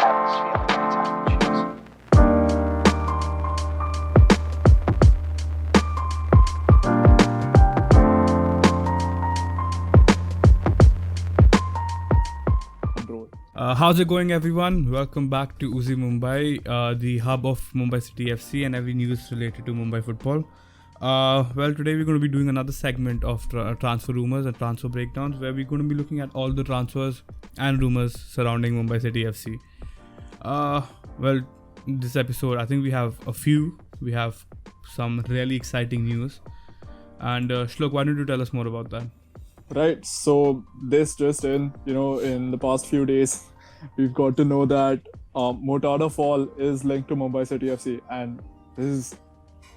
have this feeling every time we choose. How's it going, everyone? Welcome back to UziMumbai, the hub of Mumbai City FC and every news related to Mumbai football. Today we're going to be doing another segment of transfer rumours and transfer breakdowns, where we're going to be looking at all the transfers and rumours surrounding Mumbai City FC. This episode, I think we have a few. We have some really exciting news. And Shlok, why don't you tell us more about that? Right, so this just in the past few days, we've got to know that Mortada Fall is linked to Mumbai City FC, and this is,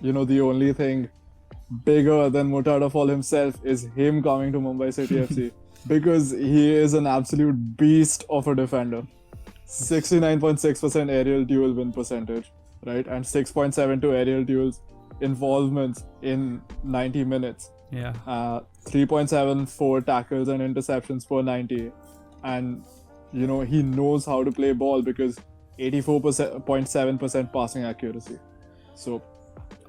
the only thing bigger than Mortada Fall himself is him coming to Mumbai City FC, because he is an absolute beast of a defender. 69.6% aerial duel win percentage, right, and 6.72 aerial duels involvements in 90 minutes. Yeah. 3.74 tackles and interceptions per 90, and he knows how to play ball because 84.7% passing accuracy. So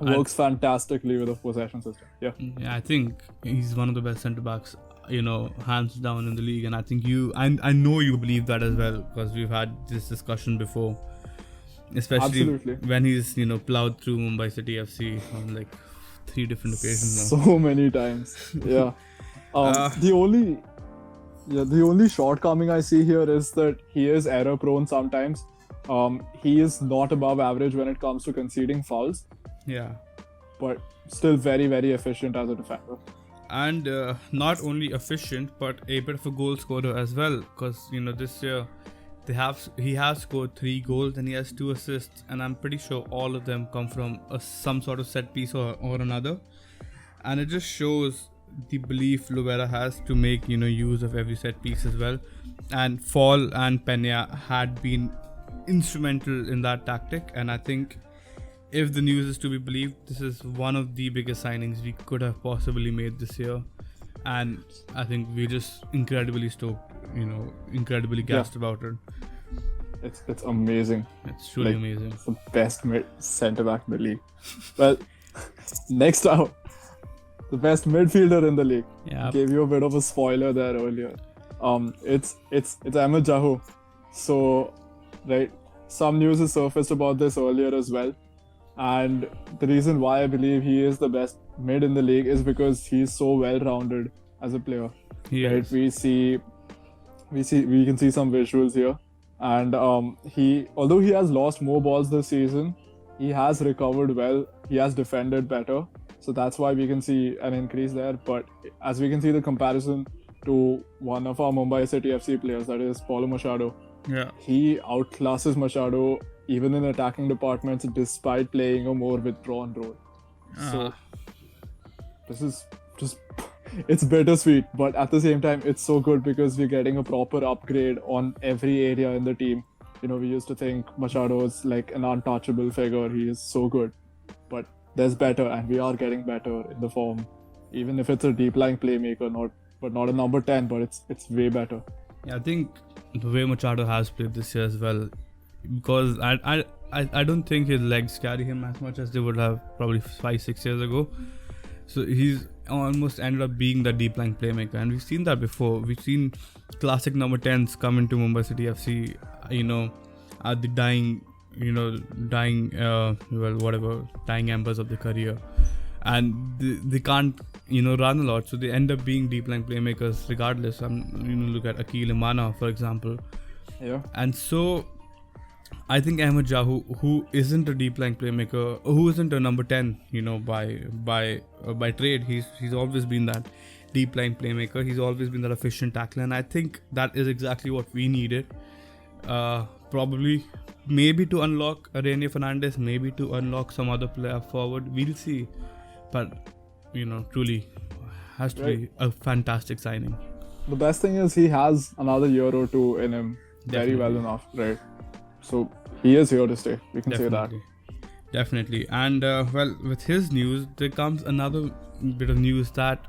works fantastically with a possession system. Yeah, I think he's one of the best centre backs, hands down in the league, and I think I know you believe that as well, because we've had this discussion before, especially Absolutely. when he's ploughed through Mumbai City FC on like 3 different occasions now. So many times. Yeah. The only shortcoming I see here is that he is error prone sometimes. He is not above average when it comes to conceding fouls. Yeah. But still very, very efficient as a defender. And not only efficient, but a bit of a goal scorer as well, because this year he has scored 3 goals and he has 2 assists, and I'm pretty sure all of them come from some sort of set piece or another. And it just shows the belief Lovera has to make use of every set piece as well. And Fall and Pena had been instrumental in that tactic, and I think if the news is to be believed, this is one of the biggest signings we could have possibly made this year. And I think we're just incredibly stoked, incredibly gassed about it. It's amazing. It's truly amazing. It's the best centre back in the league. Well, next out, the best midfielder in the league. Yeah. Gave you a bit of a spoiler there earlier. It's Ahmed Jahu. So, right, some news has surfaced about this earlier as well. And the reason why I believe he is the best mid in the league is because he's so well-rounded as a player. Yes. We can see some visuals here, and although he has lost more balls this season, he has recovered well. He has defended better, so that's why we can see an increase there. But as we can see the comparison to one of our Mumbai City FC players, that is Paulo Machado, he outclasses Machado even in attacking departments despite playing a more withdrawn role. So this is just, it's bittersweet, but at the same time it's so good because we're getting a proper upgrade on every area in the team. We used to think Machado is like an untouchable figure. He is so good, but there's better, and we are getting better in the form, even if it's a deep lying playmaker, not a number 10, but it's way better. Yeah, I think the way Machado has played this year as well, because I don't think his legs carry him as much as they would have probably 5-6 years ago. So he's almost ended up being the deep lying playmaker, and we've seen that before. We've seen classic number 10s come into Mumbai City FC, at the dying embers of their career, and they can't run a lot, so they end up being deep lying playmakers regardless. Look at Akil Imana, for example. Yeah. And so I think Ahmed Jahu, who isn't a deep lying playmaker, who isn't a number 10, by trade, he's always been that deep lying playmaker. He's always been that efficient tackler, and I think that is exactly what we needed. Probably, maybe to unlock Rene Fernandez, maybe to unlock some other player forward. We'll see, but truly has to be a fantastic signing. The best thing is he has another year or 2 in him. Very well enough, right? So he is here to stay. We can say that. Definitely. And with his news, there comes another bit of news that,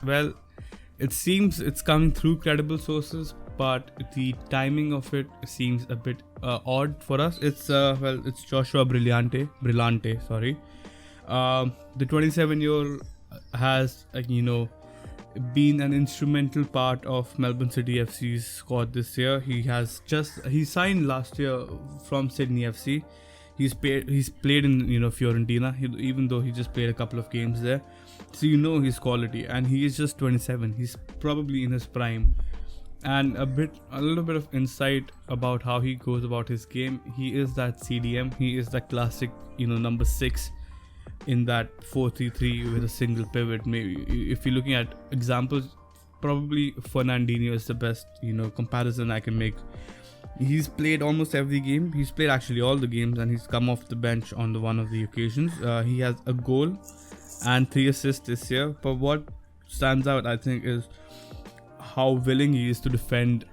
it seems it's coming through credible sources, but the timing of it seems a bit odd for us. It's it's Joshua Brillante. Sorry, the 27-year-old has been an instrumental part of Melbourne City FC's squad this year. He signed last year from Sydney FC. He's played in Fiorentina, even though he just played a couple of games there. So his quality, and he is just 27. He's probably in his prime. And a little bit of insight about how he goes about his game. He is that CDM. He is that classic number 6 in that 4-3-3 with a single pivot. Maybe if you're looking at examples, probably Fernandinho is the best comparison I can make. He's played almost every game. He's played actually all the games, and he's come off the bench on one of the occasions. He has a goal and 3 assists this year. But what stands out, I think, is how willing he is to defend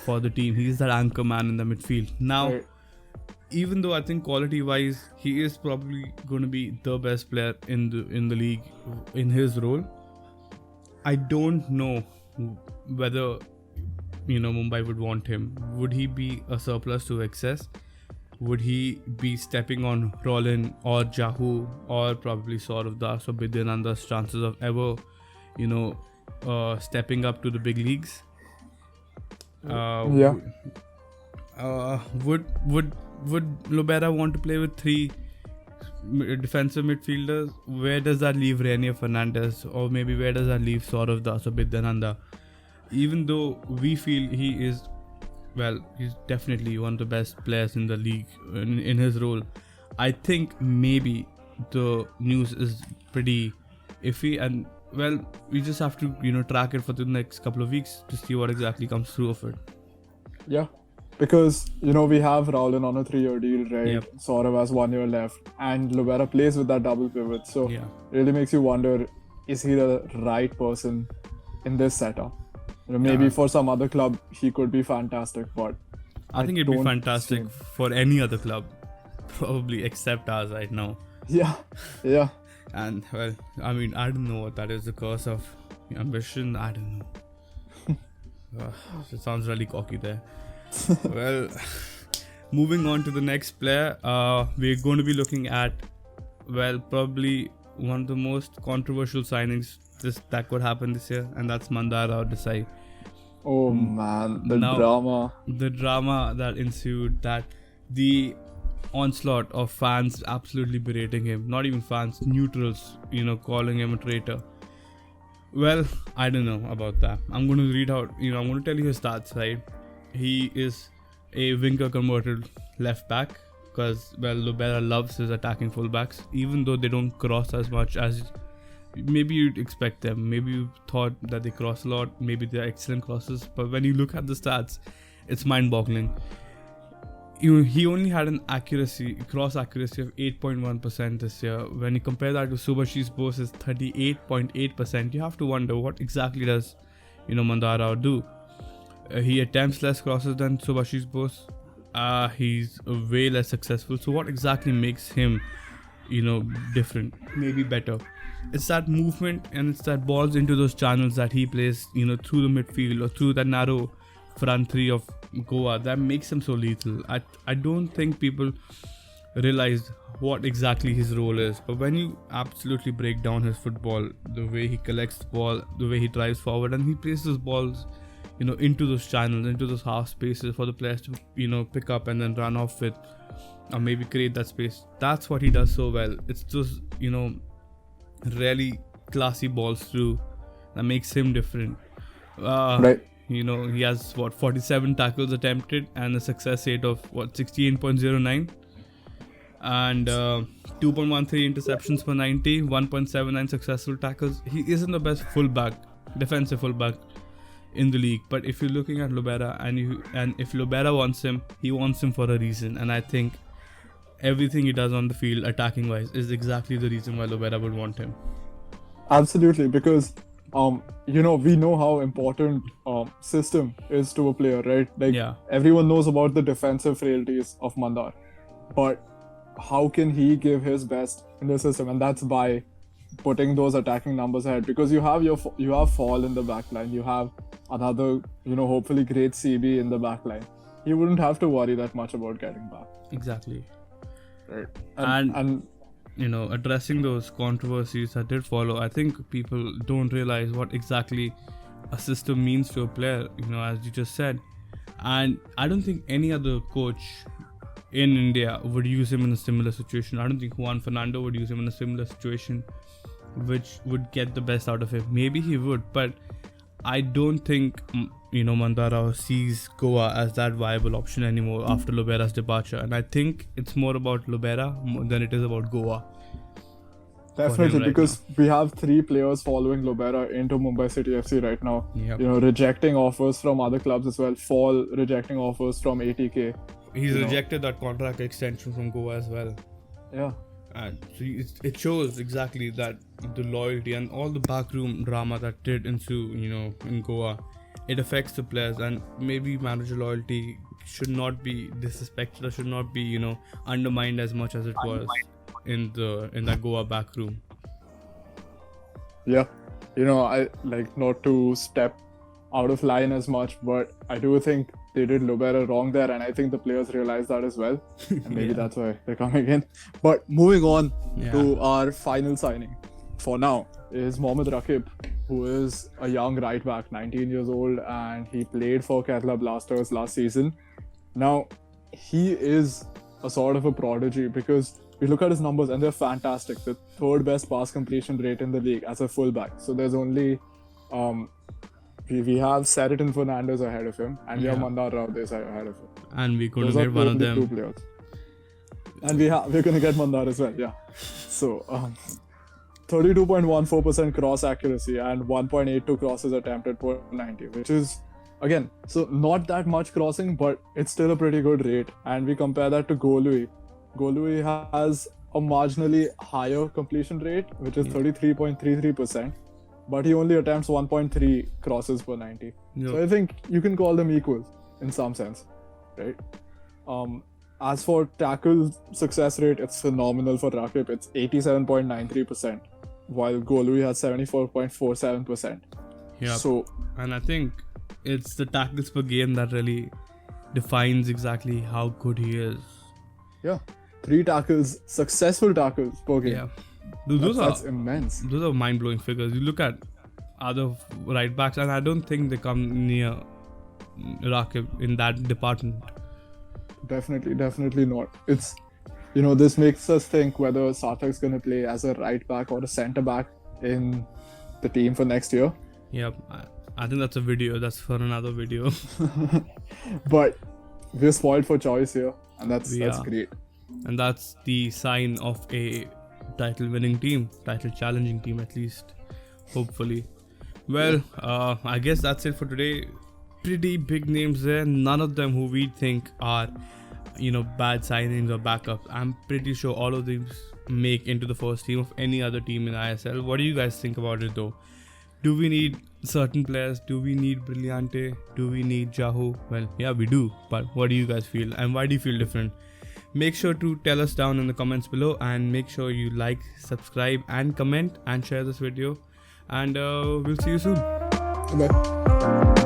for the team. He is that anchor man in the midfield. Now, Right. even though I think quality-wise, he is probably going to be the best player in the league in his role, I don't know whether Mumbai would want him. Would he be a surplus to excess? Would he be stepping on Rollin or Jahu or probably Saurav Das or Bidyananda's chances of ever stepping up to the big leagues? Yeah. Would Lobera want to play with 3 defensive midfielders? Where does that leave Renier Fernandez, or maybe where does that leave Saurav Das or Bidyananda? Even though we feel he's definitely one of the best players in the league in his role, I think maybe the news is pretty iffy, and we just have to track it for the next couple of weeks to see what exactly comes through of it. Yeah. Because, we have Rowland on a 3-year deal, right? Yep. Saurav has 1 year left, and Lobera plays with that double pivot. So, Yeah. really makes you wonder, is he the right person in this setup? Maybe Yeah. for some other club, he could be fantastic, but I think it'd be don't fantastic see- for any other club, probably except ours right now. Yeah. And I don't know what that is, the curse of ambition. I don't know. It sounds really cocky there. Well, moving on to the next player, we're going to be looking at probably one of the most controversial signings that could happen this year, and that's Mandara Desai. Oh man, the Now- drama. The drama that ensued, that the onslaught of fans absolutely berating him, not even fans, neutrals, calling him a traitor. Well, I don't know about that. I'm going to read out, I'm going to tell you his stats, right? He is a winger converted left back because, Lobera loves his attacking fullbacks, even though they don't cross as much as maybe you'd expect them. Maybe you thought that they cross a lot, maybe they're excellent crosses, but when you look at the stats, it's mind-boggling. He only had an cross accuracy of 8.1% this year. When you compare that to Subhashish Bose's 38.8%, you have to wonder what exactly does Mandara do. He attempts less crosses than Subhashish Bose. He's way less successful. So what exactly makes him different, maybe better? It's that movement, and it's that balls into those channels that he plays through the midfield or through that narrow front 3 of Goa that makes him so lethal. I don't think people realize what exactly his role is, but when you absolutely break down his football, the way he collects the ball, the way he drives forward, and he places those balls into those channels, into those half spaces for the players to pick up and then run off with, or maybe create that space. That's what he does so well. It's those really classy balls through that makes him different. Right. He has 47 tackles attempted and a success rate of 68.09, and 2.13 interceptions per 90, 1.79 successful tackles. He isn't the best defensive fullback in the league, but if you're looking at Lobera and if Lobera wants him, he wants him for a reason, and I think everything he does on the field attacking wise is exactly the reason why Lobera would want him. Absolutely, because we know how important system is to a player, right? Like, Yeah. everyone knows about the defensive frailties of Mandar, but how can he give his best in the system? And that's by putting those attacking numbers ahead, because you have Fall in the back line, you have another hopefully great CB in the back line. he wouldn't have to worry that much about getting back. Exactly. Right. And addressing those controversies that did follow, I think people don't realize what exactly a system means to a player, as you just said. And I don't think any other coach in India would use him in a similar situation. I don't think Juan Fernando would use him in a similar situation, which would get the best out of him. Maybe he would, but I don't think Mandara sees Goa as that viable option anymore after Lobera's departure, and I think it's more about Lobera than it is about Goa. Definitely, right because we have 3 players following Lobera into Mumbai City FC right now. Yep. Rejecting offers from other clubs as well. Fall rejecting offers from ATK. He's rejected that contract extension from Goa as well. Yeah. And so it shows exactly that the loyalty and all the backroom drama that did ensue, in Goa, it affects the players, and maybe manager loyalty should not be disrespected or should not be, undermined as much as it was in that Goa backroom. Yeah. I like not to step out of line as much, but I do think they did Lobera wrong there, and I think the players realize that as well, and maybe that's why they're coming in. But moving on to our final signing for now is Mohammad Rakib, who is a young right back, 19 years old, and he played for Kerala Blasters last season. Now, he is a sort of a prodigy because we look at his numbers and they're fantastic. The 3rd best pass completion rate in the league as a fullback. So there's only we have Sheraton Fernandez ahead of him, and we have Mandar Rao Desai ahead of him. And we're going to get one of them. 2 players. And we're going to get Mandar as well, yeah. So, 32.14% cross accuracy and 1.82 crosses attempted per 90, which is, again, so not that much crossing, but it's still a pretty good rate. And we compare that to Golui. Golui has a marginally higher completion rate, which is 33.33%. But he only attempts 1.3 crosses per 90. Yep. So I think you can call them equal in some sense, right? As for tackle success rate, it's phenomenal for Rakib. It's 87.93%, while Golui has 74.47%. Yeah. So, and I think it's the tackles per game that really defines exactly how good he is. Yeah. 3 tackles, successful tackles per game. Yeah. That's immense. Those are mind-blowing figures. You look at other right backs, and I don't think they come near Rakib in that department. Definitely not. It's, this makes us think whether Sarthak's going to play as a right back or a centre back in the team for next year. Yeah, I think that's a video. That's for another video. But we're spoiled for choice here, and that's great. And that's the sign of a title-winning team, title-challenging team at least, hopefully. Well, I guess that's it for today. Pretty big names there. None of them who we think are, bad signings or backups. I'm pretty sure all of these make into the first team of any other team in ISL. What do you guys think about it though? Do we need certain players? Do we need Brillante? Do we need Jahu? Well, yeah, we do. But what do you guys feel? And why do you feel different? Make sure to tell us down in the comments below, and make sure you like, subscribe and comment and share this video, and we'll see you soon. Bye.